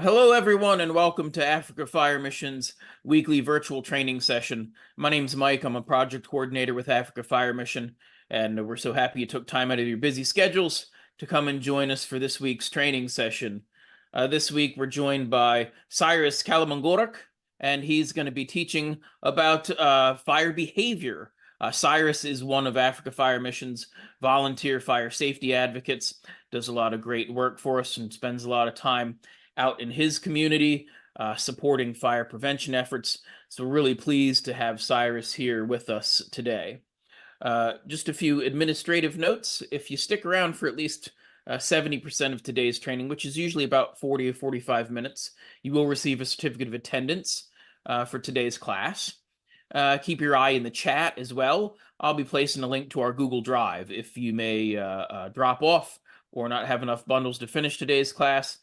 Hello, everyone, and welcome to Africa Fire Mission's weekly virtual training session. My name's Mike. I'm a project coordinator with Africa Fire Mission, and we're so happy you took time out of your busy schedules to come and join us for this week's training session. This week, we're joined by Cyrus Kalemungorok, and he's going to be teaching about fire behavior. Cyrus is one of Africa Fire Mission's volunteer fire safety advocates, does a lot of great work for us, and spends a lot of time out in his community, supporting fire prevention efforts. So we're really pleased to have Cyrus here with us today. Just a few administrative notes. If you stick around for at least 70% of today's training, which is usually about 40 or 45 minutes, you will receive a certificate of attendance for today's class. Keep your eye in the chat as well. I'll be placing a link to our Google Drive if you may drop off or not have enough bundles to finish today's class.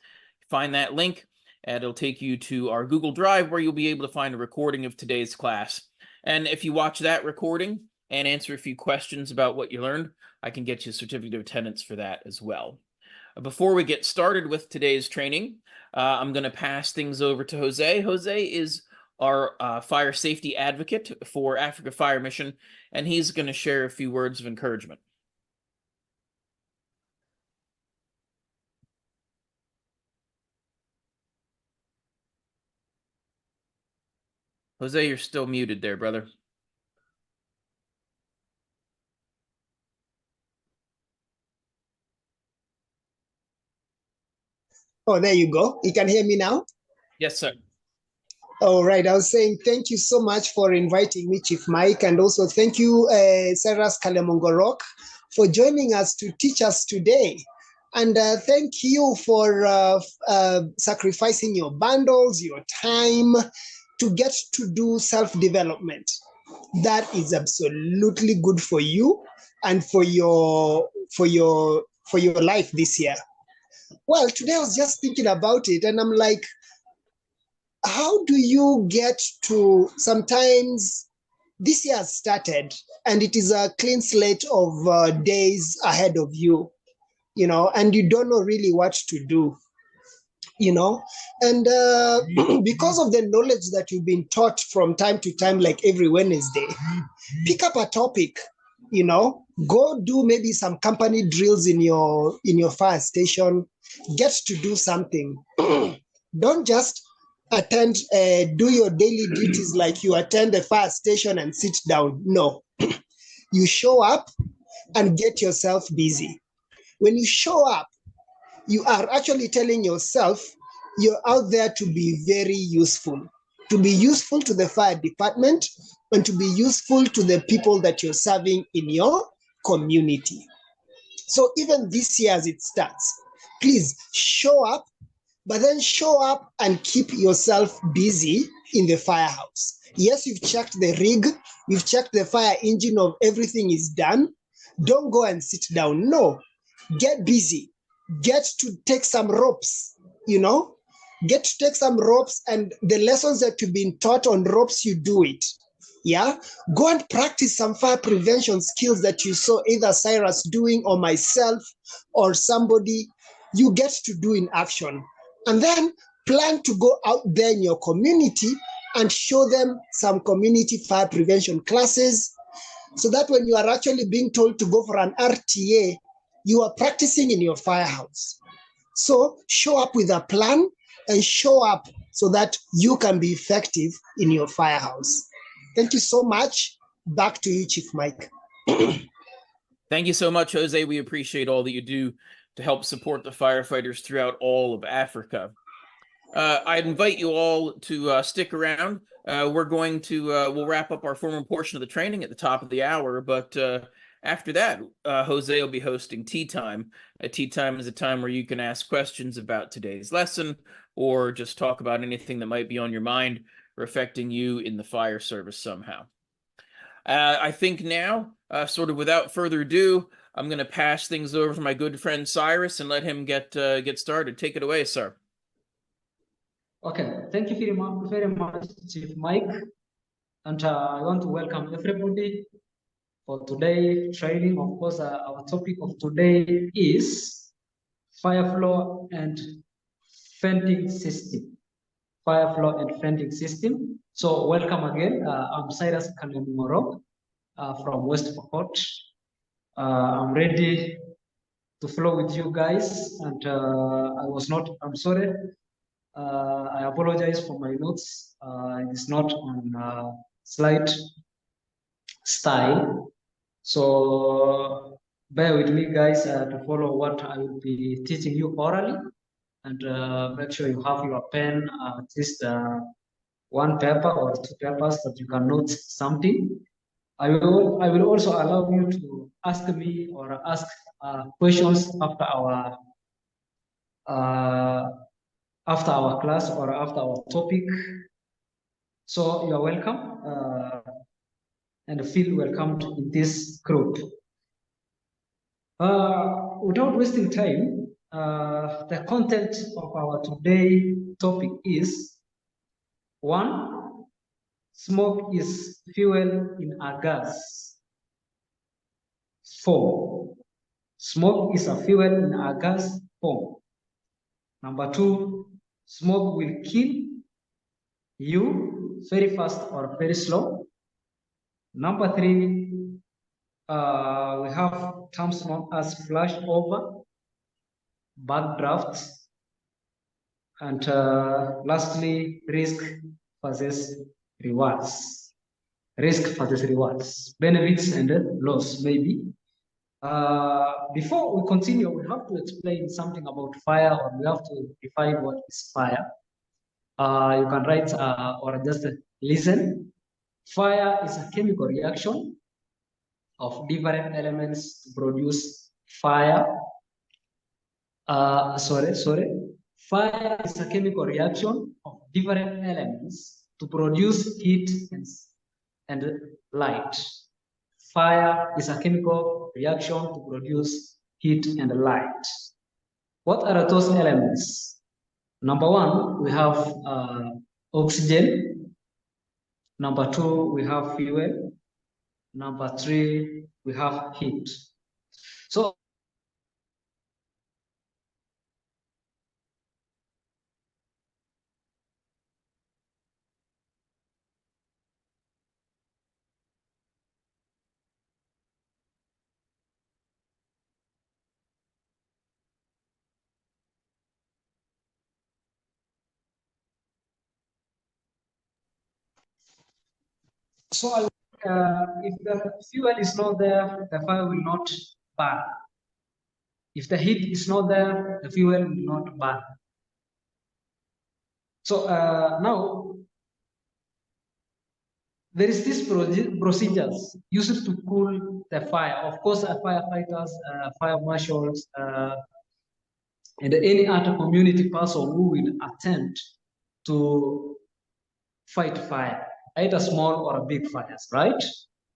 Find that link, and it'll take you to our Google Drive where you'll be able to find a recording of today's class. And if you watch that recording and answer a few questions about what you learned, I can get you a certificate of attendance for that as well. Before we get started with today's training, I'm going to pass things over to Jose. Jose is our fire safety advocate for Africa Fire Mission, and he's going to share a few words of encouragement. Jose, you're still muted there, brother. Oh, there you go. You can hear me now? Yes, sir. All right. I was saying thank you so much for inviting me, Chief Mike, and also thank you, Cyrus Kalemungorok, for joining us to teach us today. And thank you for sacrificing your bundles, your time, to get to do self-development. That is absolutely good for you and for your life this year. Well, today I was just thinking about it, and I'm like, how do you get to, sometimes this year has started and it is a clean slate of days ahead of you, and you don't know really what to do. And because of the knowledge that you've been taught from time to time, like every Wednesday, pick up a topic, go do maybe some company drills in your fire station, get to do something. Don't just attend, do your daily duties like you attend a fire station and sit down. No, you show up and get yourself busy. When you show up, you are actually telling yourself you're out there to be very useful, to be useful to the fire department and to be useful to the people that you're serving in your community. So even this year as it starts, please show up, but then show up and keep yourself busy in the firehouse. Yes, you've checked the rig, you've checked the fire engine of everything is done. Don't go and sit down. No, get busy. Get to take some ropes, get to take some ropes, and the lessons that you've been taught on ropes, you do it. Yeah, go and practice some fire prevention skills that you saw either Cyrus doing or myself or somebody. You get to do in action, and then plan to go out there in your community and show them some community fire prevention classes, so that when you are actually being told to go for an RTA, you are practicing in your firehouse. So show up with a plan and show up so that you can be effective in your firehouse. Thank you so much. Back to you, Chief Mike. Thank you so much, Jose. We appreciate all that you do to help support the firefighters throughout all of Africa. I'd invite you all to stick around. We'll wrap up our formal portion of the training at the top of the hour, but after that, Jose will be hosting Tea Time. Tea Time is a time where you can ask questions about today's lesson or just talk about anything that might be on your mind or affecting you in the fire service somehow. I think now, sort of without further ado, I'm going to pass things over to my good friend Cyrus and let him get started. Take it away, sir. Okay, thank you very much, Chief Mike. And I want to welcome everybody for today's training. Of course, our topic of today is fire flow and venting system, fire flow and venting system. So welcome again. I'm Cyrus Kalemungorok from West Pokot. I'm ready to flow with you guys, and I'm sorry. I apologize for my notes. It's not on slide style. So bear with me, guys, to follow what I will be teaching you orally, and make sure you have your pen, at least one paper or two papers that you can note something. I will also allow you to ask me or ask questions uh, after our class or after our topic. So you're welcome and feel welcomed in this group. Without wasting time, the content of our today topic is: one, smoke is fuel in a gas. 4, smoke is a fuel in a gas form. Number 2, smoke will kill you very fast or very slow. Number 3, we have terms known as flashover, backdraft, and lastly, risk versus rewards. Risk versus rewards, benefits and loss, maybe. Before we continue, we have to explain something about fire, or we have to define what is fire. You can write or just listen. Fire is a chemical reaction of different elements to produce fire. Fire is a chemical reaction of different elements to produce heat and light. Fire is a chemical reaction to produce heat and light. What are those elements? Number 1, we have oxygen. Number 2, we have fuel. Number 3, we have heat. So if the fuel is not there, the fire will not burn. If the heat is not there, the fuel will not burn. So now there is this procedures used to cool the fire. Of course, firefighters, fire marshals, and any other community person who will attempt to fight fire, either small or big fires, right?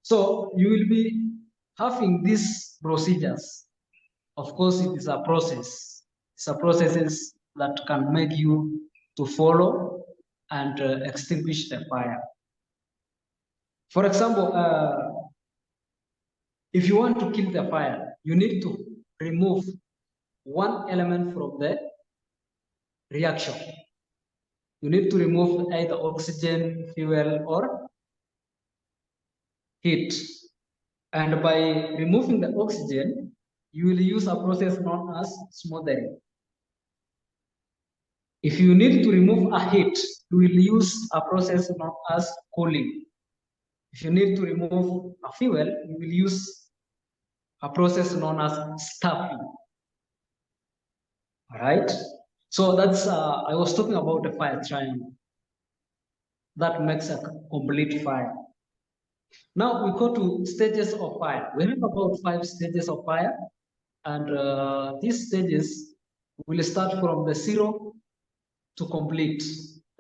So you will be having these procedures. Of course, it is a process. It's a processes that can make you to follow and extinguish the fire. For example, if you want to kill the fire, you need to remove one element from the reaction. You need to remove either oxygen, fuel, or heat. And by removing the oxygen, you will use a process known as smothering. If you need to remove a heat, you will use a process known as cooling. If you need to remove a fuel, you will use a process known as stuffing. All right. So that's I was talking about the fire triangle. That makes a complete fire. Now we go to stages of fire. We have about 5 stages of fire, and these stages will start from the 0 to complete.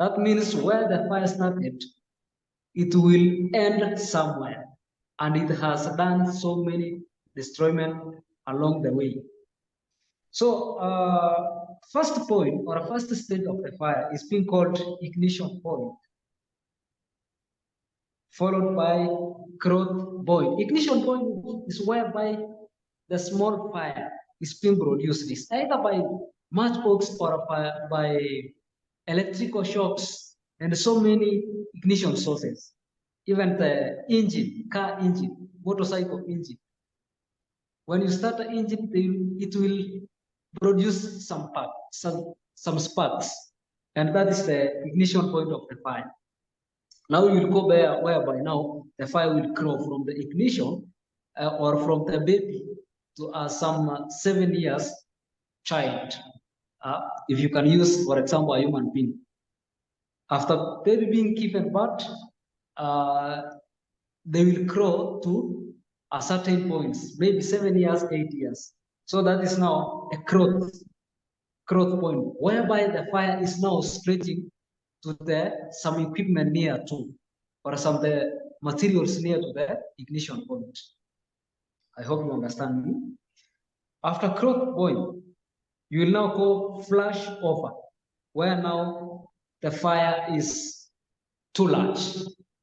That means where the fire started, it will end somewhere, and it has done so many destroyment along the way. So first point or first stage of the fire is being called ignition point, followed by growth point. Ignition point is whereby the small fire is being produced. It's either by matchbox or by electrical shocks and so many ignition sources. Even the engine, car engine, motorcycle engine. When you start the engine, it will produce some sparks, and that is the ignition point of the fire. Now you will go there whereby now the fire will grow from the ignition or from the baby to some 7 years child. If you can use, for example, a human being. After baby being given birth, they will grow to a certain points, maybe 7 years, 8 years. So that is now a growth point, whereby the fire is now spreading to some equipment near to, or some the materials near to the ignition point. I hope you understand me. After growth point, you will now go flash over, where now the fire is too large.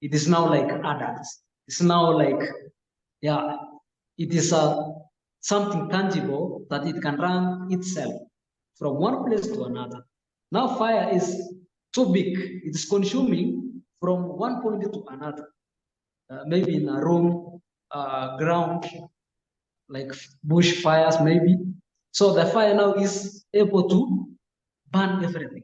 It is now like adults. It's now like, yeah, it is something tangible that it can run itself from one place to another. Now fire is too big. It is consuming from one point to another. Maybe in a room, ground, like bush fires maybe. So the fire now is able to burn everything.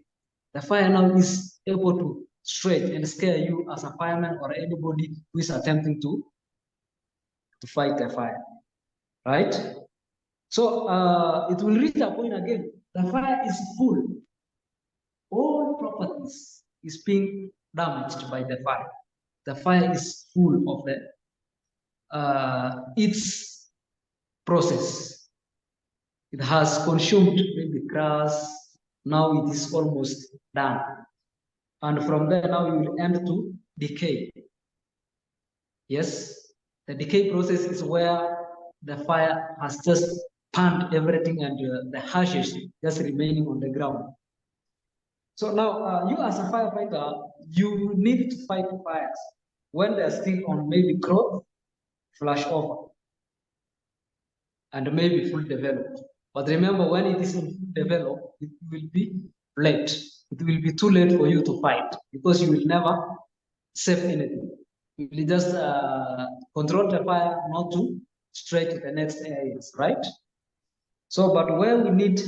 The fire now is able to stretch and scare you as a fireman or anybody who is attempting to fight the fire, right? So it will reach a point again. The fire is full. All properties is being damaged by the fire. The fire is full of its process. It has consumed maybe grass. Now it is almost done. And from there, now you will end to decay. Yes, the decay process is where the fire has just burned everything and the ashes just remaining on the ground. So now you as a firefighter, you need to fight fires when they're still on maybe growth, flash over, and maybe full developed. But remember, when it is in full developed, it will be late. It will be too late for you to fight because you will never save anything. You will just control the fire not to stray to the next areas, right? So, but where we need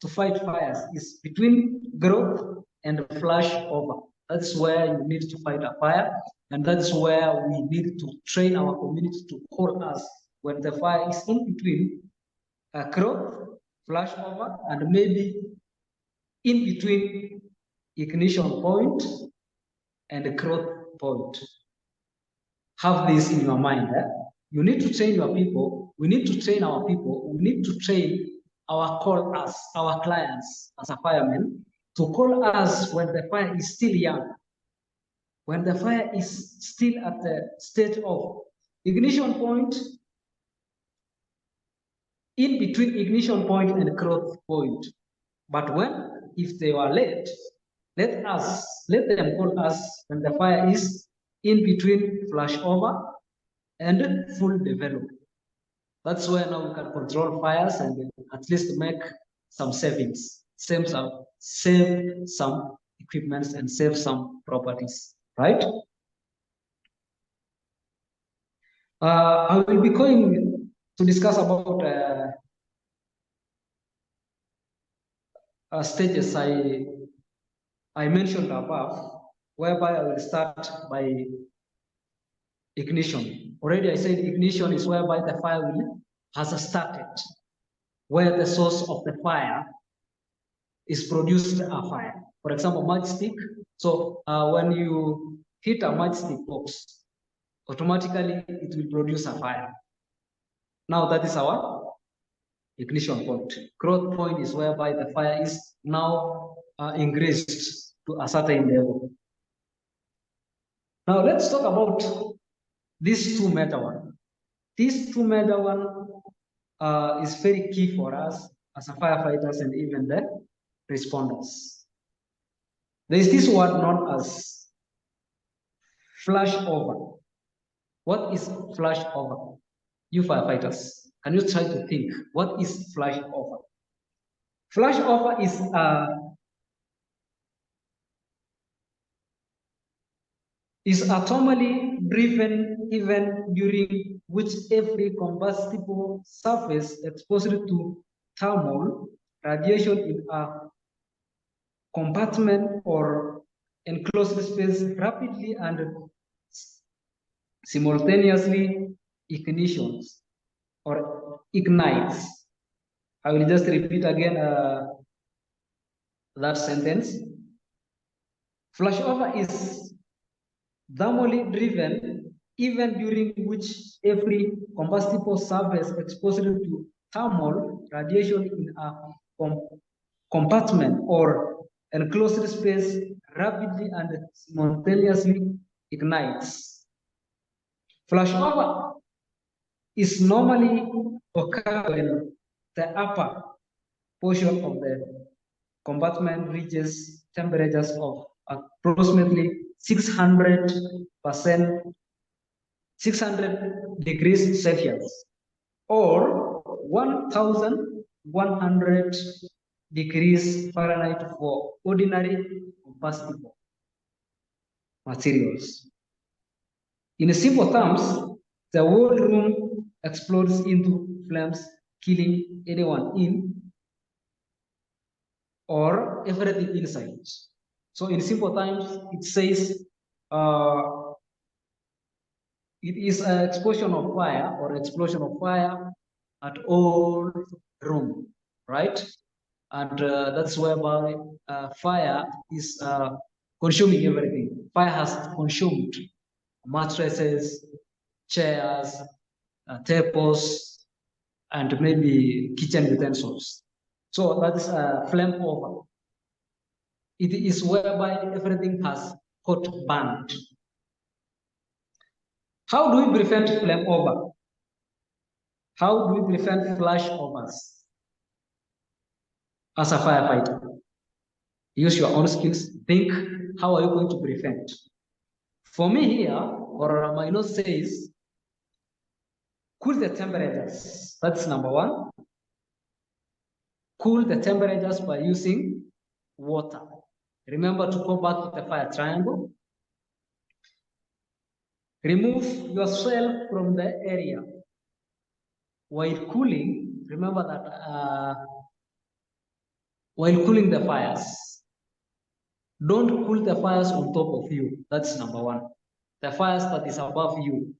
to fight fires is between growth and flash over. That's where you need to fight a fire, and that's where we need to train our community to call us when the fire is in between growth, flash over, and maybe in between ignition point and growth point. Have this in your mind. You need to train your people. We need to train our people. We need to train our clients as a fireman to call us when the fire is still young, when the fire is still at the stage of ignition point, in between ignition point and growth point. But if they were late, let them call us when the fire is in between flash over and full development. That's where now we can control fires and at least make some savings, save some equipments and save some properties, right? I will be going to discuss about stages I mentioned above, whereby I will start by ignition. Already I said ignition is whereby the fire has started, where the source of the fire is produced a fire. For example, matchstick. So when you hit a matchstick box, automatically it will produce a fire. Now that is our ignition point. Growth point is whereby the fire is now increased to a certain level. Now let's talk about these two major ones. These two major one is very key for us as a firefighters and even the responders. There is this word known as flash over. What is flash over? You firefighters, can you try to think, what is flash over? Flashover is atomally driven event during which every combustible surface exposed to thermal radiation in a compartment or enclosed space rapidly and simultaneously ignitions or ignites. I will just repeat again that sentence. Flashover is thermally driven even during which every combustible surface exposed to thermal radiation in a compartment or enclosed space rapidly and simultaneously ignites. Flashover is normally occur when the upper portion of the compartment reaches temperatures of approximately 600 degrees Celsius or 1,100 degrees Fahrenheit for ordinary combustible materials. In simple terms, the whole room explodes into flames, killing anyone in or everything inside. So in simple terms, it says it is an explosion of fire at all room, right? And that's whereby fire is consuming everything. Fire has consumed mattresses, chairs, tables, and maybe kitchen utensils. So that is a flame over. It is whereby everything has got burned. How do we prevent flame over? How do we prevent flashovers as a firefighter? Use your own skills. Think, how are you going to prevent? For me here, or my note says, cool the temperatures. That's number one. Cool the temperatures by using water. Remember to go back to the fire triangle. Remove yourself from the area. While cooling, remember that while cooling the fires, don't cool the fires on top of you. That's number one. The fires that is above you.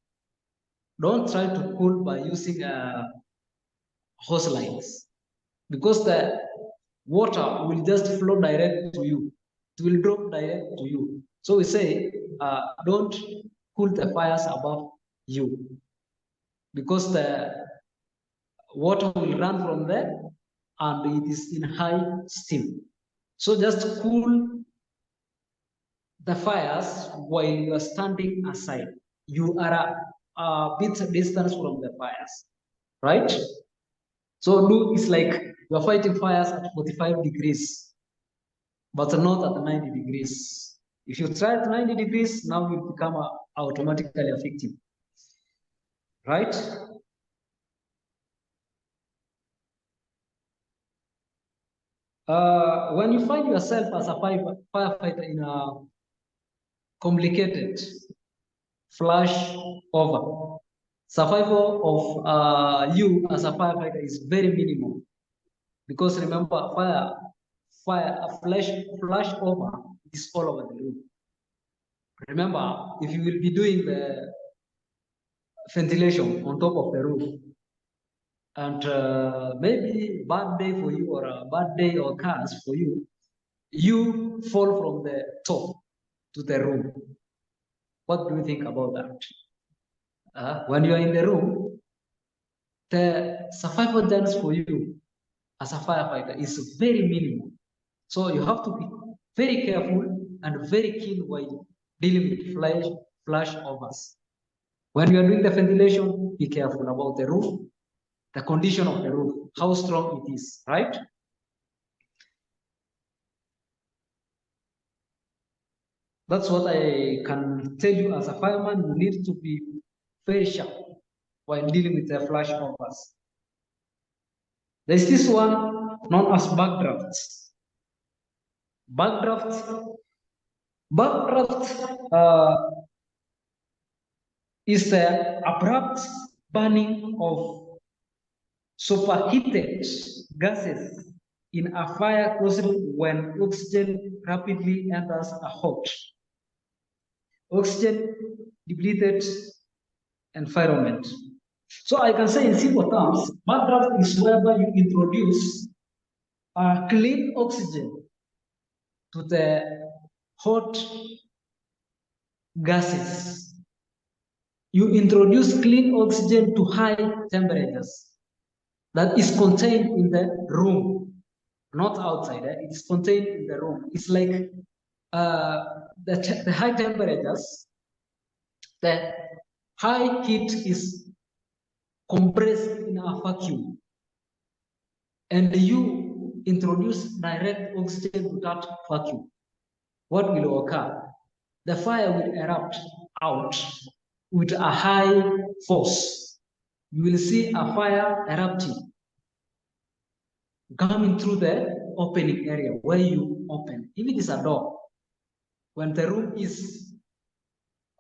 Don't try to cool by using hose lines, because the water will just flow direct to you. It will drop direct to you. So we say, don't cool the fires above you, because the water will run from there and it is in high steam. So just cool the fires while you are standing aside. You are a bit distance from the fires, right? So do is like you're fighting fires at 45 degrees, but not at 90 degrees. If you try at 90 degrees, now you become automatically a victim, right? When you find yourself as a firefighter in a complicated flash over, survival of you as a firefighter is very minimal, because remember, a flash over is all over the room. Remember, if you will be doing the ventilation on top of the roof, and maybe bad day for you or a bad day or curse for you, you fall from the top to the room. What do you think about that? When you are in the room, the survival chance for you as a firefighter is very minimal. So you have to be very careful and very keen while dealing with flashovers. When you are doing the ventilation, be careful about the roof, the condition of the roof, how strong it is, right? That's what I can tell you as a fireman. You need to be very sharp while dealing with the flashovers. There's this one known as backdrafts. Backdraft is the abrupt burning of superheated gases in a fire caused when oxygen rapidly enters a hot, oxygen depleted environment. So I can say in simple terms, backdraft is whereby you introduce clean oxygen to the hot gases. You introduce clean oxygen to high temperatures that is contained in the room, not outside. It is contained in the room. It's like the high temperatures, the high heat is compressed in a vacuum, and you introduce direct oxygen to that vacuum. What will occur? The fire will erupt out with a high force. You will see a fire erupting, coming through the opening area where you open. If it is a door, when the room is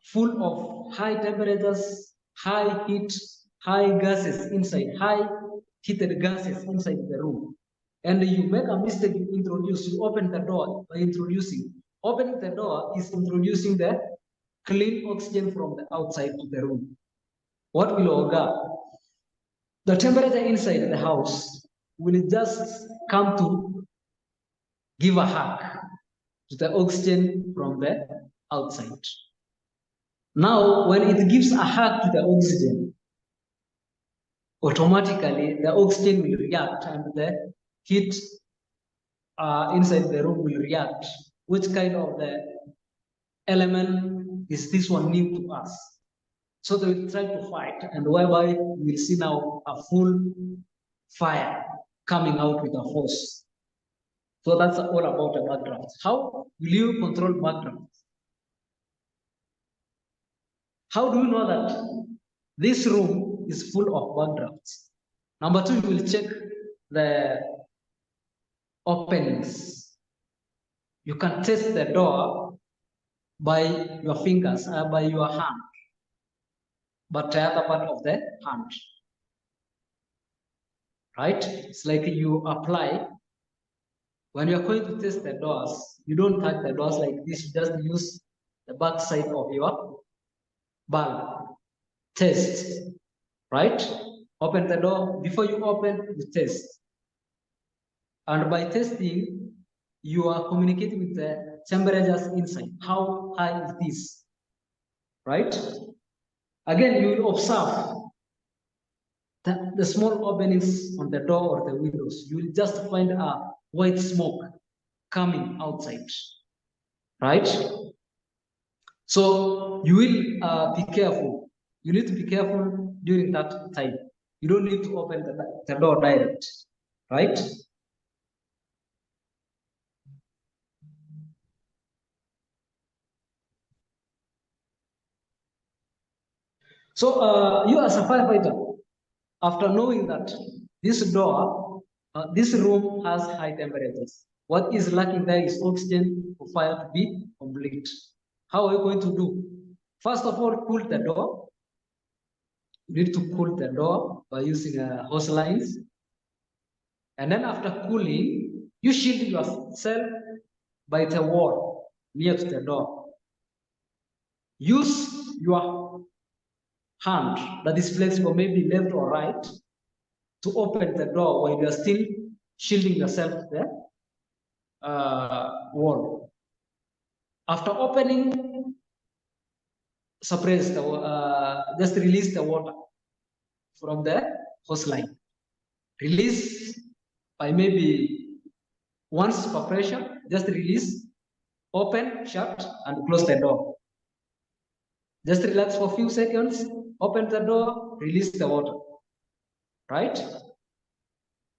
full of high temperatures, high heat, high gases inside, high heated gases inside the room, and you make a mistake, you open the door by introducing. Opening the door is introducing the clean oxygen from the outside to the room. What will occur? The temperature inside the house will just come to give a hug to the oxygen from the outside. Now, when it gives a hug to the oxygen, automatically the oxygen will react and the heat inside the room will react. Which kind of the element is this one new to us? So they will try to fight, and whereby we'll see now a full fire coming out with a force. So that's all about a backdraft. How will you control backdraft? How do you know that this room is full of backdrafts? Number two, you will check the openings. You can test the door by your fingers, by your hand, but the other part of the hand. Right? It's like you apply. When you're going to test the doors, you don't touch the doors like this, you just use the back side of your bulb. Test, right? Open the door. Before you open, you test. And by testing, you are communicating with the temperatures inside. How high is this? Right? Again, you will observe the small openings on the door or the windows. You will just find a white smoke coming outside. Right? So you will be careful. You need to be careful during that time. You don't need to open the door direct, right? So you as a firefighter, after knowing that this door, this room has high temperatures, what is lacking there is oxygen for fire to be complete. How are you going to do? First of all, cool the door. You need to cool the door by using hose lines. And then after cooling, you shield yourself by the wall near to the door. Use your hand that is flexible, maybe left or right, to open the door while you are still shielding yourself to the wall. After opening, suppress the, just release the water from the hose line. Release by maybe once per pressure, just release, open, shut, and close the door. Just relax for a few seconds, open the door, release the water. Right?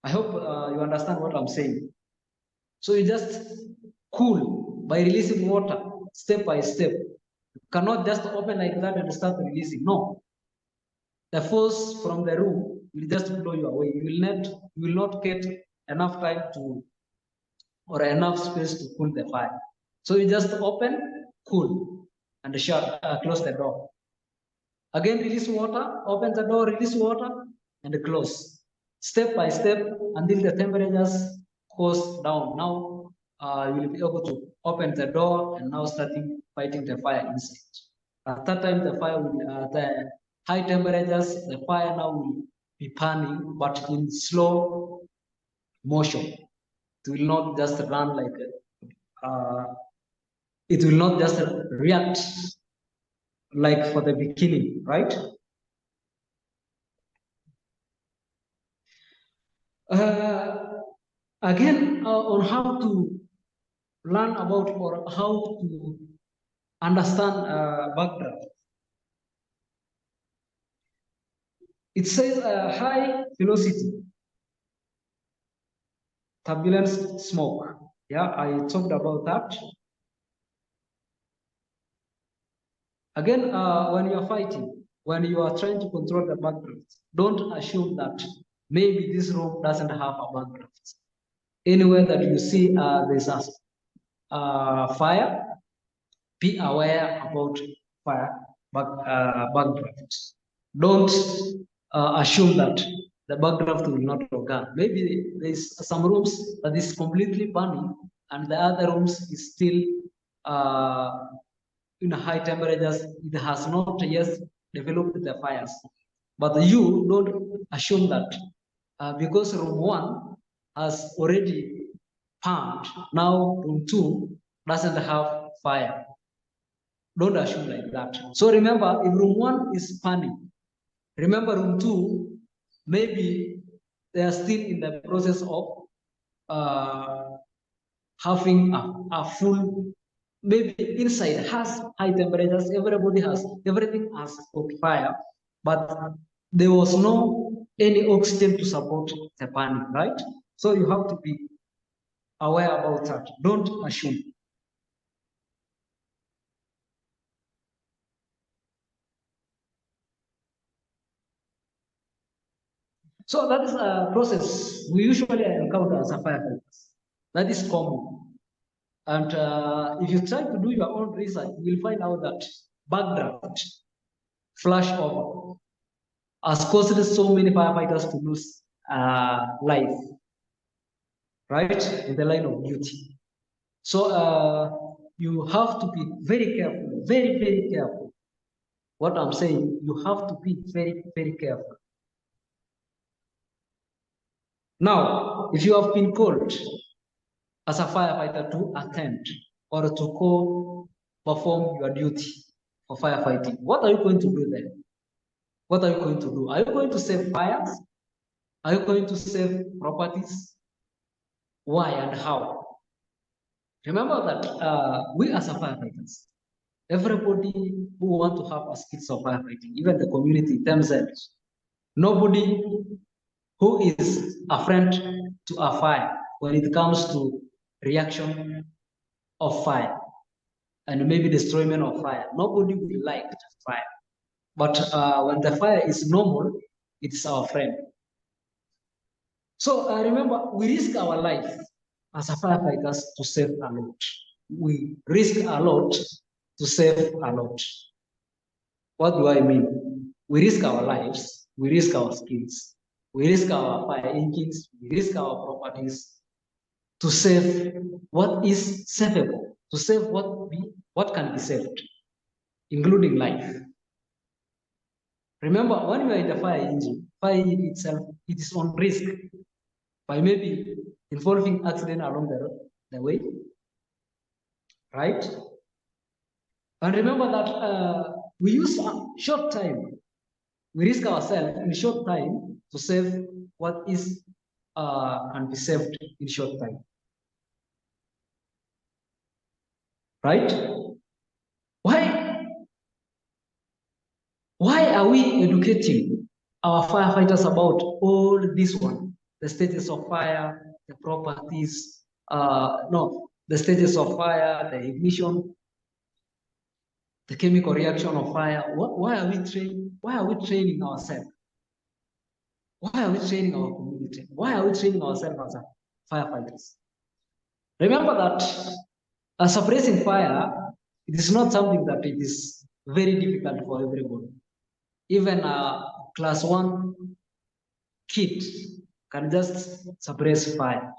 I hope you understand what I'm saying. So you just cool by releasing water step by step. You cannot just open like that and start releasing. No. The force from the room will just blow you away. You will not get enough time to, or enough space to cool the fire. So you just open, cool, and shut, close the door. Again, release water, open the door, release water, and close. Step by step until the temperatures goes down. Now you will be able to open the door and now starting fighting the fire inside. At that time, the fire will, the high temperatures, the fire now will be burning, but in slow motion. It will not just run like it will not just react like for the beginning, right? Again, on how to learn about or how to understand backdraft. It says high velocity turbulence smoke. Yeah, I talked about that. Again, when you are fighting, when you are trying to control the backdraft, don't assume that maybe this room doesn't have a backdraft. Anywhere that you see there's a fire, be aware about fire backdraft. Don't assume that the backdraft will not occur. Maybe there's some rooms that is completely burning and the other rooms is still in high temperatures. It has not yet developed the fires. But you don't assume that because room 1 has already burned, now room 2 doesn't have fire. Don't assume like that. So remember, if room 1 is burning, remember room 2, maybe they are still in the process of having a full, maybe inside has high temperatures, everything has got fire, but there was no any oxygen to support the burning, right? So you have to be aware about that. Don't assume. So that is a process we usually encounter as a firefighters. That is common. And if you try to do your own research, you will find out that backdraft, flash over, has caused so many firefighters to lose life, right, in the line of duty. So you have to be very careful, very, very careful. What I'm saying, you have to be very, very careful. Now, if you have been called as a firefighter to attend or to go perform your duty for firefighting, what are you going to do then? What are you going to do? Are you going to save fires? Are you going to save properties? Why and how? Remember that we as a firefighters, everybody who want to have a skills of firefighting, even the community themselves, nobody who is a friend to a fire when it comes to reaction of fire and maybe destroyment of fire. Nobody will like fire. But when the fire is normal, it's our friend. So remember, we risk our life as a firefighters to save a lot. We risk a lot to save a lot. What do I mean? We risk our lives, we risk our skills, we risk our fire engines, we risk our properties to save what is savable, to save what can be saved, including life. Remember, when you are in the fire engine itself, it is on risk by maybe involving accident along the way, right? And remember that we use a short time. We risk ourselves in short time to save what is can be saved in short time, right? Why are we educating our firefighters about all this one? The stages of fire, the properties, the stages of fire, the ignition, the chemical reaction of fire. Why are we training ourselves? Why are we training our community? Why are we training ourselves firefighters. Remember that suppressing fire, it is not something that it is very difficult for everybody. Even a class 1 kid can just suppress fire.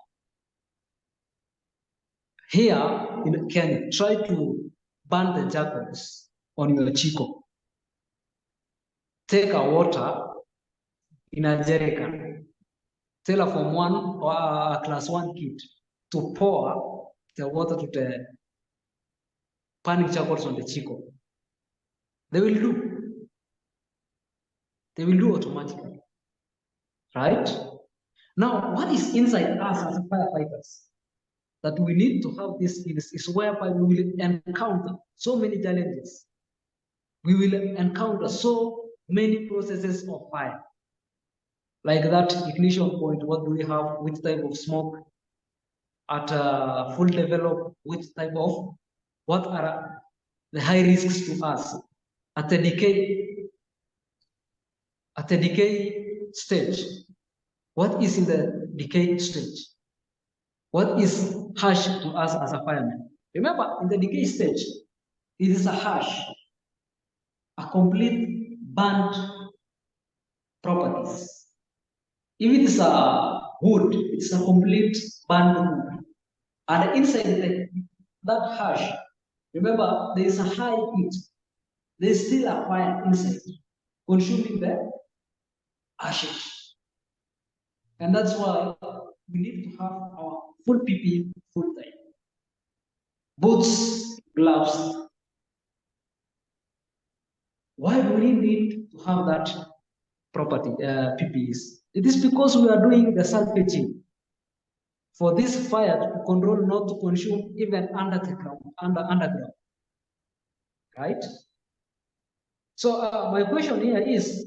Here in Kenya, try to burn the jackals on your chico. Take a water in a jerrycan. Tell a Form 1 or a class 1 kid to pour the water to the burning charcoals on the chico. They will do. They will do automatically. Right? Now, what is inside us as firefighters that we need to have these skills is whereby we will encounter so many challenges. We will encounter so many processes of fire. Like that ignition point, what do we have? Which type of smoke? At full develop, which type of, what are the high risks to us? At the decay stage, what is in the decay stage? What is harsh to us as a fireman? Remember, in the decay stage, it is a harsh, a complete burnt properties. If it is a wood, it's a complete burnt wood. And inside that harsh, remember, there is a high heat. There is still a fire inside, consuming the ashes. And that's why we need to have our full PPE full time. Boots, gloves. Why do we need to have that property, PPEs? It is because we are doing the salvaging for this fire to control, not to consume even underground. Right? So my question here is,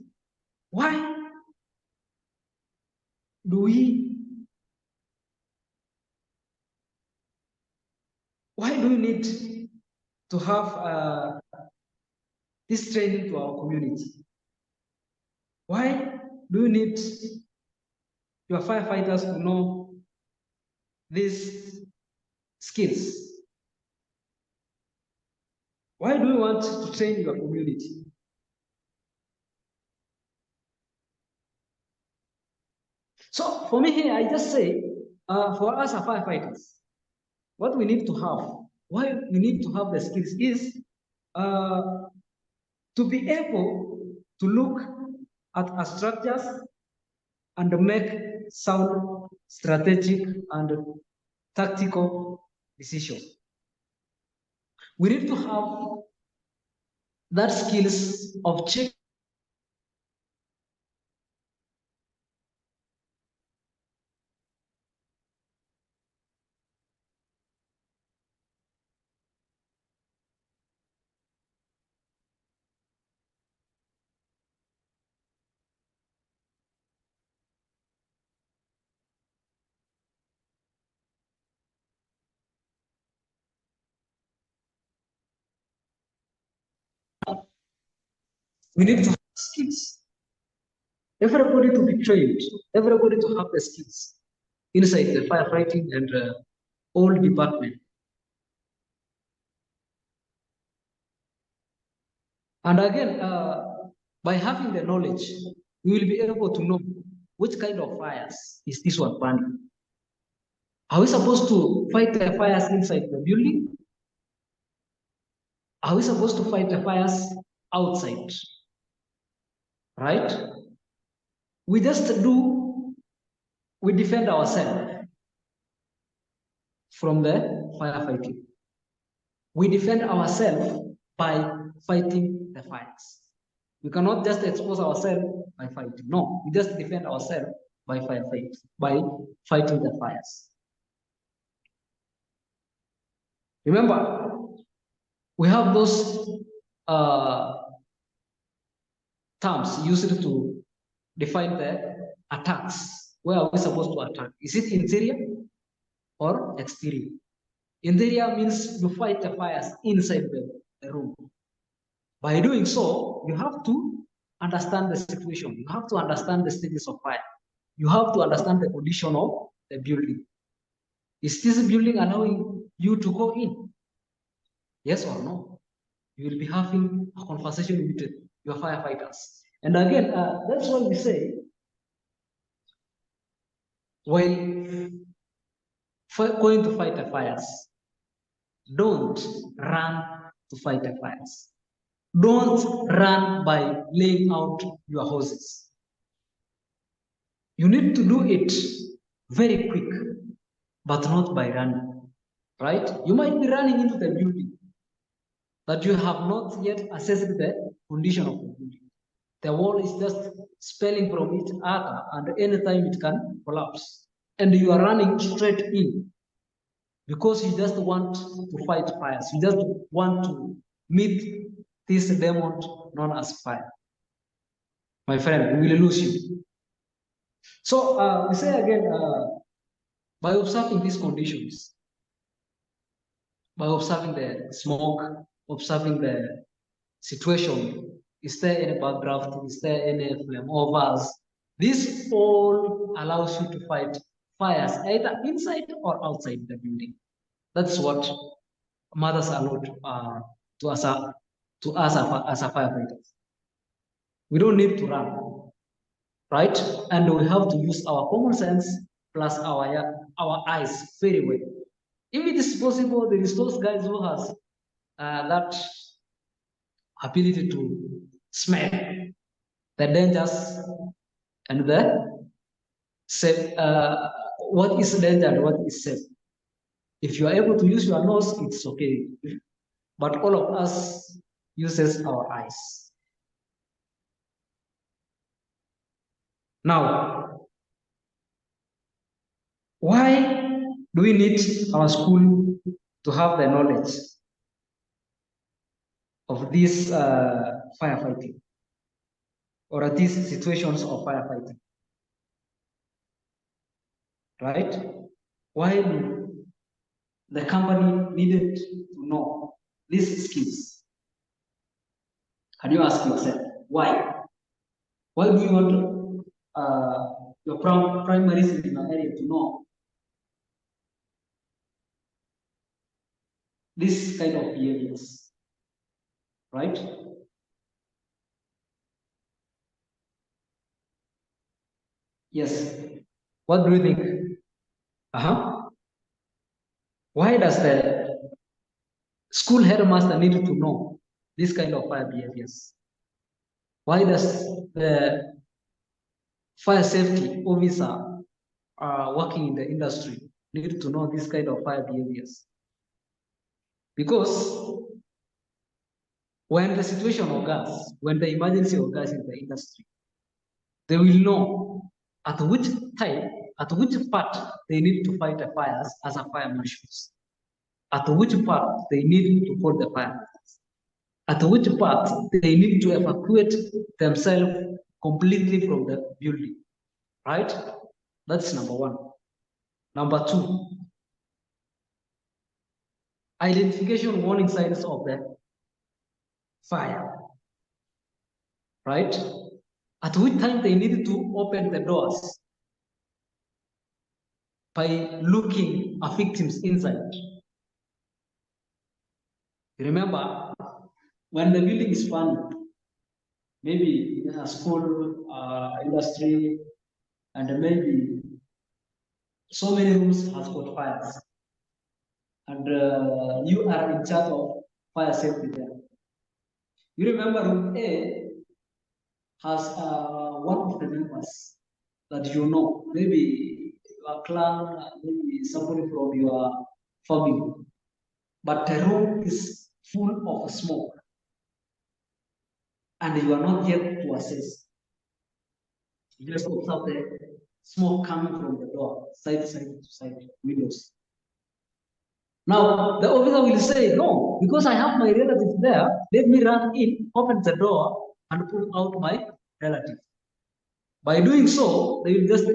why do we need to have this training to our community? Why do we need your firefighters to know these skills? Why do we want to train your community? So for me here, I just say, for us as firefighters, what we need to have, why we need to have the skills is to be able to look at our structures and make sound strategic and tactical decisions. We need to have that skills of checking we need to have skills. Everybody to be trained, everybody to have the skills inside the firefighting and all department. And again, by having the knowledge, we will be able to know which kind of fires is this one burning. Are we supposed to fight the fires inside the building? Are we supposed to fight the fires outside? Right? We defend ourselves from the firefighting. We defend ourselves by fighting the fires. We cannot just expose ourselves by fighting. No, we just defend ourselves by fighting the fires. Remember, we have those terms used to define the attacks. Where are we supposed to attack? Is it interior or exterior? Interior means you fight the fires inside the room. By doing so, you have to understand the situation. You have to understand the stages of fire. You have to understand the condition of the building. Is this building allowing you to go in? Yes or no? You will be having a conversation with your firefighters. And again, that's why we say, when going to fight the fires, don't run to fight the fires. Don't run by laying out your hoses. You need to do it very quick, but not by running, right? You might be running into the building, but you have not yet assessed the condition of the building. The wall is just spelling from each other, and anytime it can collapse. And you are running straight in because you just want to fight fires. You just want to meet this demon known as fire. My friend, we will lose you. So we say again, by observing these conditions, by observing the smoke, observing the situation, is there any backdraft, is there any flame overs? This all allows you to fight fires either inside or outside the building. That's what matters a lot to us, as a firefighters. We don't need to run, right? And we have to use our common sense plus our eyes very well. If it is possible, there is those guys who has that ability to smell the dangers and the safe. What is danger and what is safe? If you are able to use your nose, it's okay. But all of us uses our eyes. Now, why do we need our school to have the knowledge of this firefighting or these situations of firefighting? Right? Why do the company needed to know these skills? Can you ask yourself why? Why do you want your primaries in your area to know this kind of behaviors? Right? Yes. What do you think? Why does the school headmaster need to know this kind of fire behaviors? Why does the fire safety officer working in the industry need to know this kind of fire behaviors? Because when the situation occurs, when the emergency occurs in the industry, they will know at which time, at which part they need to fight the fires as a fire marshals, at which part they need to hold the fire, at which part they need to evacuate themselves completely from the building, right? That's number one. Number two, identification warning signs of the fire, right? At which time they need to open the doors by looking at victims inside. Remember, when the building is funded, maybe in a school, industry, and maybe so many rooms has got fires, and you are in charge of fire safety there. You remember room A has one of the members that you know, maybe your clan, maybe somebody from your family, but the room is full of smoke, and you are not yet to assess. You just observe the smoke coming from the door, side to side windows. Now, the officer will say, no, because I have my relatives there, let me run in, open the door, and pull out my relative. By doing so, they will just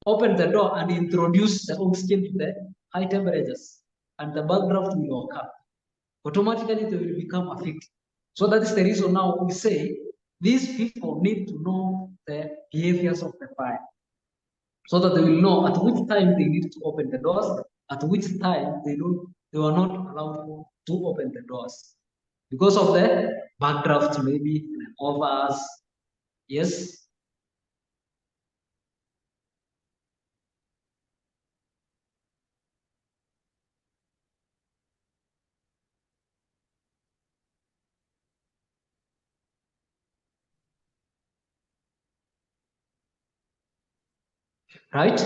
open the door and introduce the oxygen to the high temperatures, and the backdraft will occur. Automatically, they will become a victim. So that is the reason now we say these people need to know the behaviors of the fire, so that they will know at which time they need to open the doors at which time they were not allowed to open the doors because of the backdraft, maybe overs. Yes. Right?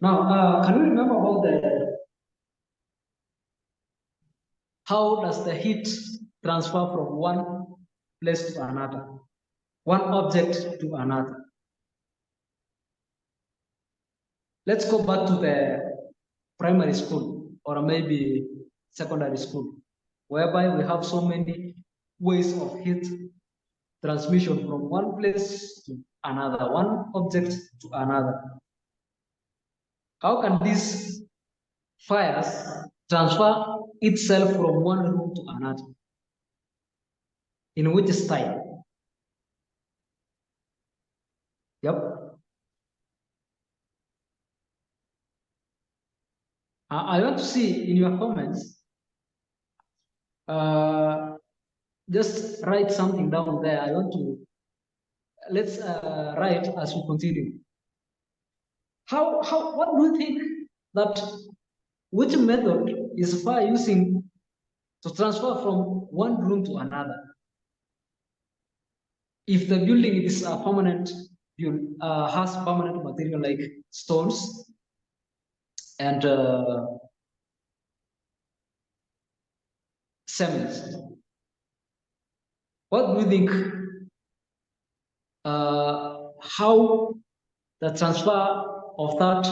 Now, can you remember about how does the heat transfer from one place to another, one object to another? Let's go back to the primary school or maybe secondary school, whereby we have so many ways of heat transmission from one place to another, one object to another. How can these fires transfer itself from one room to another? In which style? Yep. I want to see in your comments, just write something down there. I want to, let's write as we continue. What do you think that, which method is fire using to transfer from one room to another? If the building is a permanent, has permanent material like stones and cements, what do you think? How the transfer of that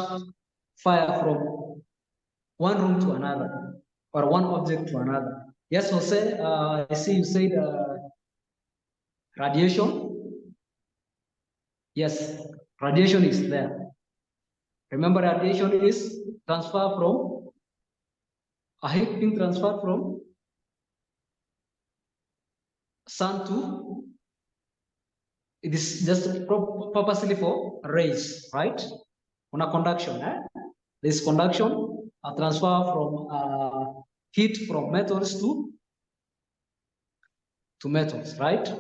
fire from one room to another or one object to another? Yes, Jose, I see you said radiation. Yes, radiation is there. Remember, radiation is transfer from a heat being transferred from sun to, it is just purposely for rays, right? On a conduction, this conduction, a transfer from heat from metals to metals, right?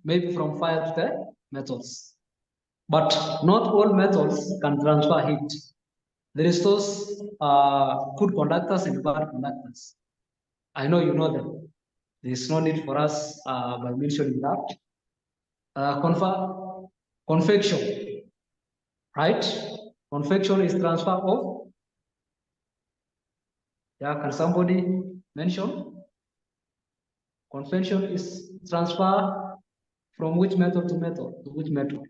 Maybe from fire to the metals. But not all metals can transfer heat. There is those good conductors and bad conductors. I know you know them. There is no need for us by mentioning that. Convection, right? Convection is transfer of, yeah, can somebody mention? Convection is transfer from which metal to metal to which metal?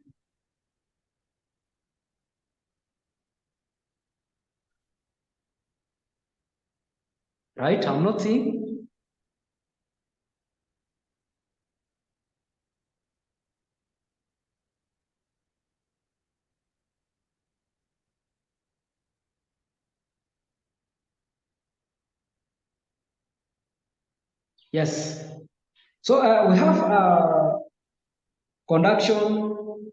Right? I'm not seeing. Yes. So we have conduction,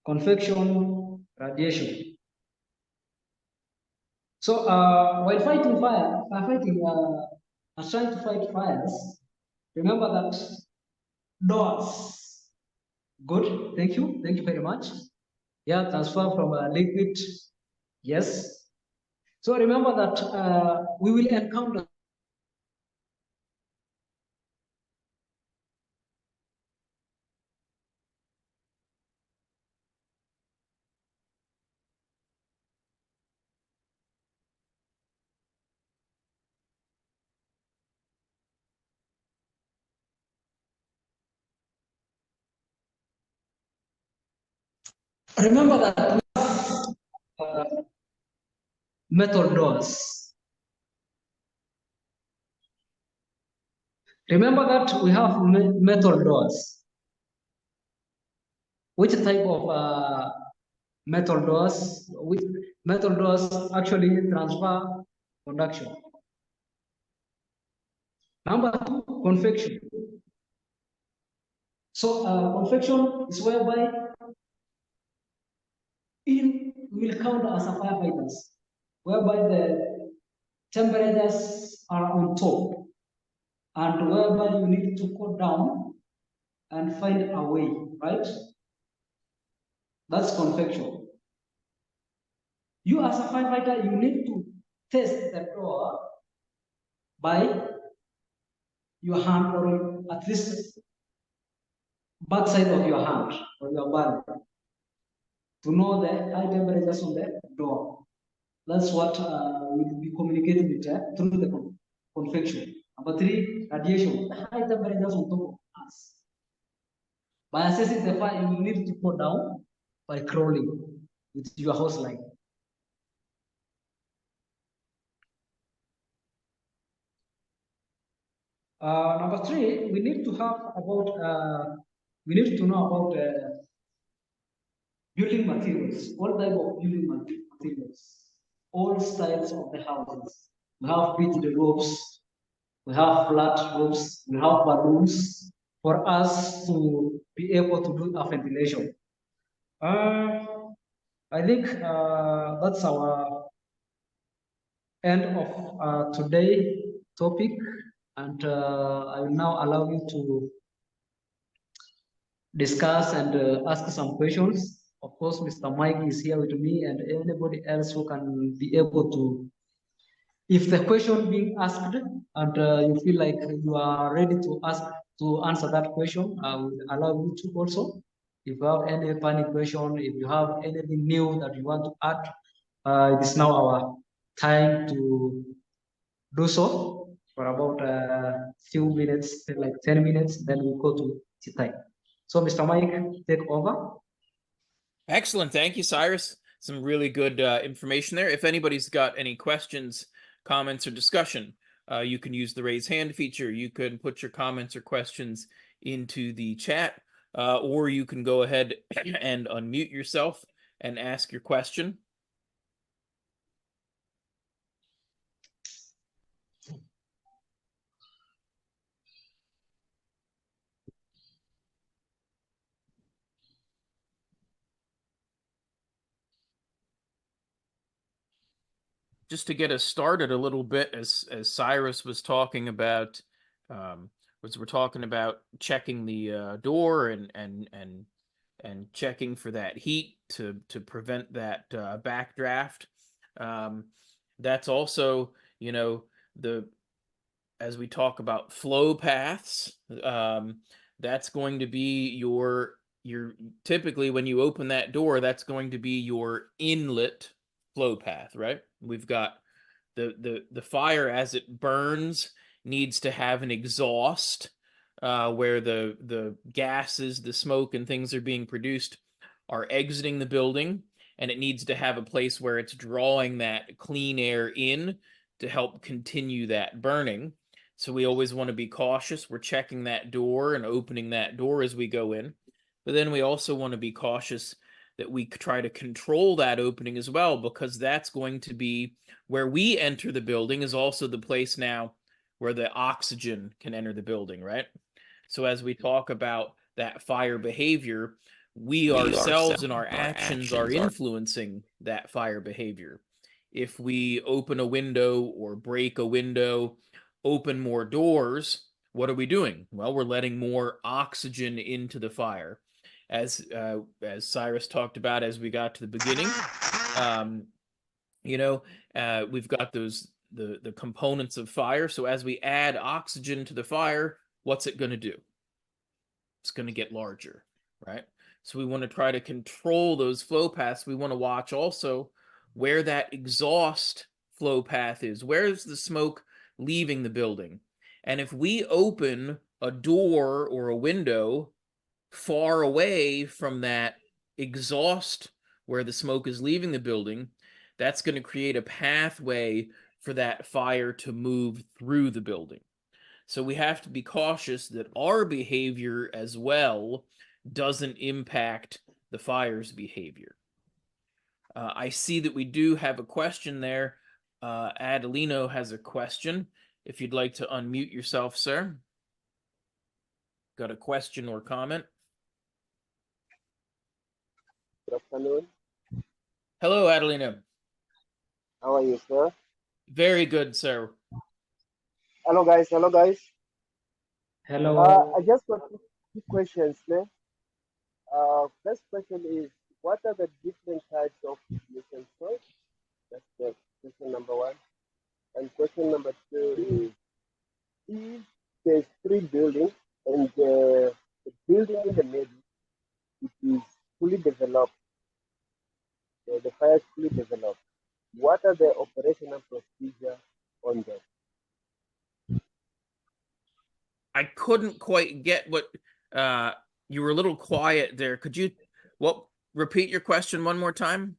convection, radiation. So while fighting fire, trying to fight fires, remember that doors. Good, thank you very much. Yeah, transfer from a liquid, yes. So remember that we will encounter remember that metal doors. Remember that we have metal doors. Which type of metal doors? Which metal doors actually transfer conduction? Number two, convection. So convection is whereby will count as a firefighters, whereby the temperatures are on top, and whereby you need to go down and find a way, right? That's convection. You as a firefighter, you need to test the door by your hand, or at least back side of your hand or your body, to know the high temperatures on the door. That's what will be communicated with through the convection. Number three, radiation. The high temperatures on top of us. By assessing the fire, you need to go down by crawling with your hose line. Number three, we need to know about building materials, all type of building materials, all styles of the houses. We have pitched roofs, we have flat roofs, we have balloons for us to be able to do a ventilation. I think that's our end of today topic, and I will now allow you to discuss and ask some questions. Of course, Mr. Mike is here with me, and anybody else who can be able to, if the question being asked and you feel like you are ready to answer that question, I will allow you to also. If you have any funny question, if you have anything new that you want to add, it is now our time to do so for about a few minutes, like 10 minutes, then we go to tea time. So, Mr. Mike, take over. Excellent. Thank you, Cyrus. Some really good information there. If anybody's got any questions, comments, or discussion, you can use the raise hand feature. You can put your comments or questions into the chat, or you can go ahead and unmute yourself and ask your question. Just to get us started a little bit, as Cyrus was talking about, we're talking about checking the door and checking for that heat to prevent that backdraft. That's also, you know, as we talk about flow paths, that's going to be your typically when you open that door, that's going to be your inlet flow path, right? We've got the fire as it burns needs to have an exhaust where the gases, the smoke, and things are being produced are exiting the building, and it needs to have a place where it's drawing that clean air in to help continue that burning. So we always want to be cautious. We're checking that door and opening that door as we go in. But then we also want to be cautious that we try to control that opening as well, because that's going to be where we enter the building is also the place now where the oxygen can enter the building, right? So as we talk about that fire behavior, we ourselves and our actions are influencing that fire behavior. If we open a window or break a window, open more doors, what are we doing? Well, we're letting more oxygen into the fire. As Cyrus talked about as we got to the beginning, we've got the components of fire. So as we add oxygen to the fire, what's it going to do? It's going to get larger, right? So we want to try to control those flow paths. We want to watch also where that exhaust flow path is. Where's the smoke leaving the building? And if we open a door or a window far away from that exhaust where the smoke is leaving the building, that's going to create a pathway for that fire to move through the building. So we have to be cautious that our behavior as well doesn't impact the fire's behavior. I see that we do have a question there. Adelino has a question. if you'd like to unmute yourself, sir. Got a question or comment? Good afternoon. Hello, Adelino. How are you, sir? Very good, sir. Hello, guys. Hello, guys. Hello. I just got two questions, man. First question is, what are the different types of ignition source? That's the question number one. And question number two is, if there's three buildings and the building in the middle, it is fully developed, the fire is fully developed, what are the operational procedure on that? I couldn't quite get what you were a little quiet there. Could you repeat your question one more time?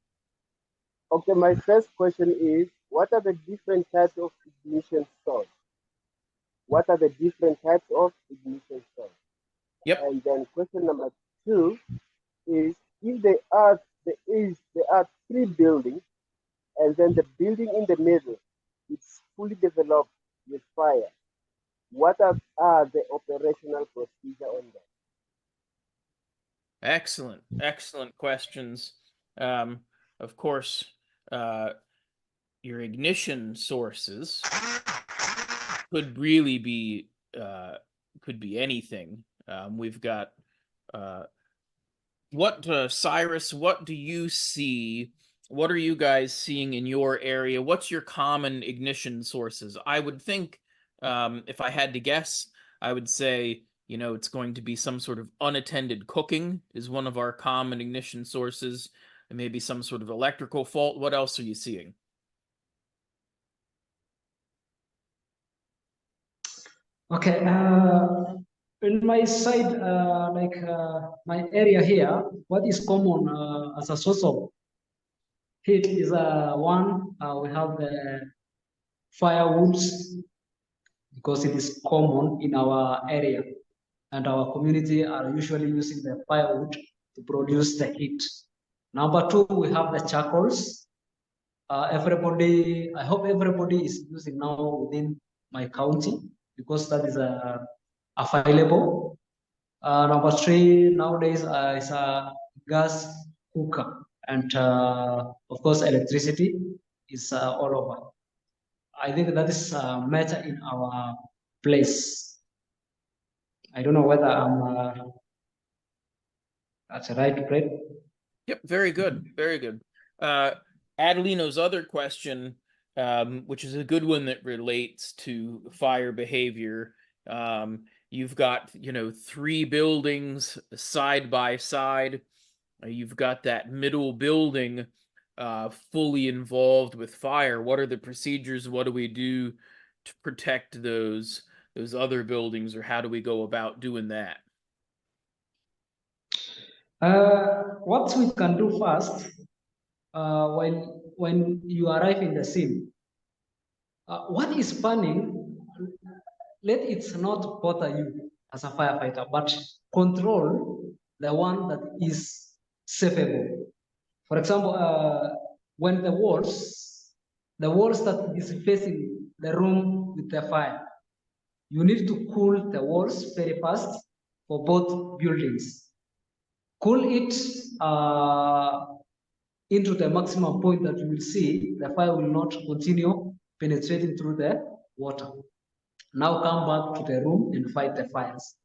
Okay, my first question is, what are the different types of ignition source? What are the different types of ignition source? Yep. And then question number two is, if there are three buildings, and then the building in the middle is fully developed with fire, what are the operational procedure on that? Excellent questions. Of course, your ignition sources could really be anything. We've got Cyrus, what do you see? What are you guys seeing in your area? What's your common ignition sources? I would think, if I had to guess, I would say, it's going to be some sort of unattended cooking is one of our common ignition sources, and maybe some sort of electrical fault. What else are you seeing? Okay. In my side, my area here, what is common as a source of heat is one, we have the firewoods, because it is common in our area, and our community are usually using the firewood to produce the heat. Number two, we have the charcoals. I hope everybody is using now within my county, because that is available. Number three, nowadays is a gas cooker, and of course electricity is all over. I think that is a matter in our place. I don't know whether I'm that's right, Brett. Yep, very good, very good. Adelino's other question, which is a good one that relates to fire behavior. You've got, three buildings side by side. You've got that middle building fully involved with fire. What are the procedures? What do we do to protect those other buildings, or how do we go about doing that? What we can do first, when you arrive in the scene, what is burning, let it not bother you as a firefighter, but control the one that is savable. For example, when the walls that is facing the room with the fire, you need to cool the walls very fast for both buildings. Cool it into the maximum point that you will see the fire will not continue penetrating through the water. Now come back to the room and fight the fires.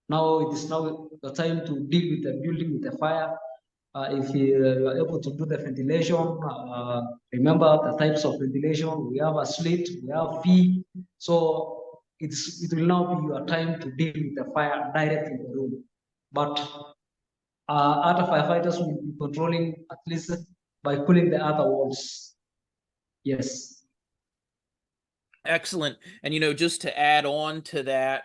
Now it is now the time to deal with the building with the fire. If you are able to do the ventilation, remember the types of ventilation. We have a slit, we have V. So it will now be your time to deal with the fire directly in the room. But other firefighters will be controlling at least by cooling the other walls. Yes. Excellent. And, just to add on to that,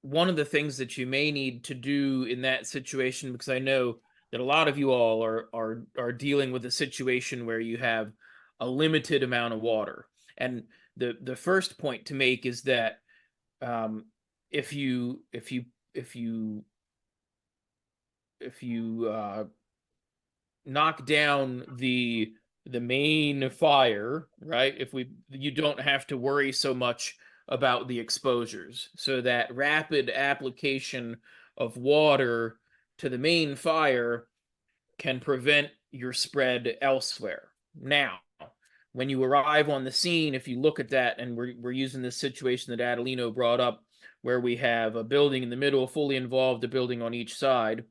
one of the things that you may need to do in that situation, because I know that a lot of you all are dealing with a situation where you have a limited amount of water. And the first point to make is that if you knock down the the main fire, right? You don't have to worry so much about the exposures. So that rapid application of water to the main fire can prevent your spread elsewhere. Now, when you arrive on the scene, if you look at that, and we're using this situation that Adelino brought up, where we have a building in the middle, fully involved, a building on each side.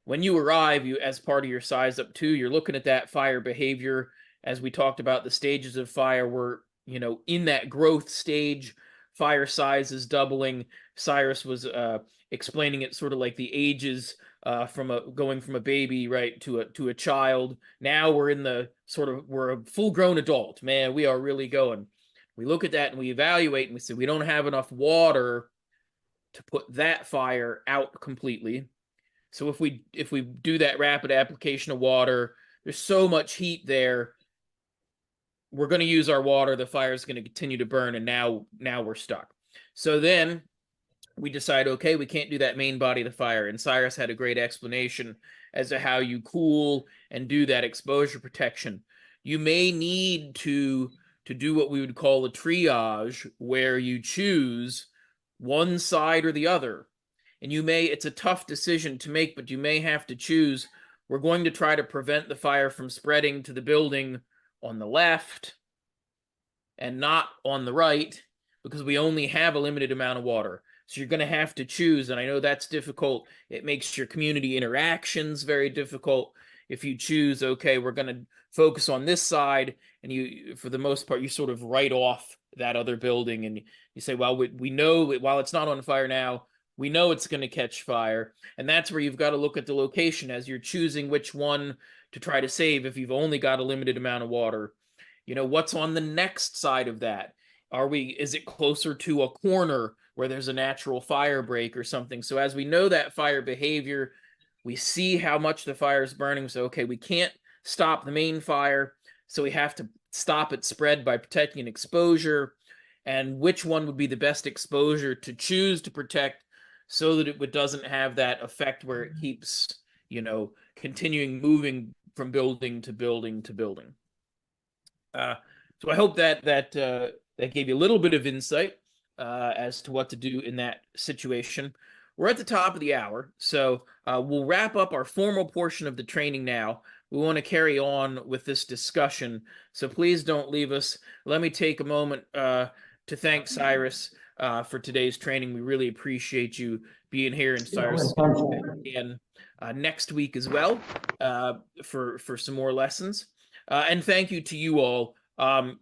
When you arrive, you as part of your size up 2, you're looking at that fire behavior. As we talked about the stages of fire, we're in that growth stage. Fire size is doubling. Cyrus was explaining it sort of like the ages going from a baby right to a child. Now we're in the we're a full grown adult. Man, we are really going. We look at that and we evaluate and we say we don't have enough water to put that fire out completely. So if we do that rapid application of water, there's so much heat there. We're going to use our water. The fire is going to continue to burn, and now we're stuck. So then we decide, okay, we can't do that main body of the fire. And Cyrus had a great explanation as to how you cool and do that exposure protection. You may need to do what we would call a triage, where you choose one side or the other. And it's a tough decision to make, but you may have to choose. We're going to try to prevent the fire from spreading to the building on the left and not on the right, because we only have a limited amount of water. So you're going to have to choose, and I know that's difficult. It makes your community interactions very difficult. If you choose, okay, we're going to focus on this side, and you, for the most part, you sort of write off that other building, and you say, well, we know while it's not on fire now, we know it's going to catch fire. And that's where you've got to look at the location as you're choosing which one to try to save if you've only got a limited amount of water. What's on the next side of that? Is it closer to a corner where there's a natural fire break or something? So as we know that fire behavior, we see how much the fire is burning. So, okay, we can't stop the main fire, so we have to stop its spread by protecting exposure. And which one would be the best exposure to choose to protect so that it doesn't have that effect where it keeps, continuing moving from building to building to building. So I hope that gave you a little bit of insight as to what to do in that situation. We're at the top of the hour, so we'll wrap up our formal portion of the training now. We want to carry on with this discussion, so please don't leave us. Let me take a moment to thank Cyrus for today's training. We really appreciate you being here, and Cyrus again next week as well for some more lessons. And thank you to you all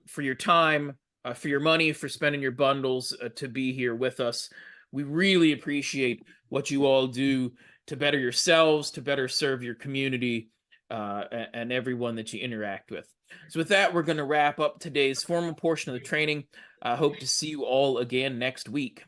for your time, for your money, for spending your bundles to be here with us. We really appreciate what you all do to better yourselves, to better serve your community and everyone that you interact with. So with that, we're going to wrap up today's formal portion of the training. I hope to see you all again next week.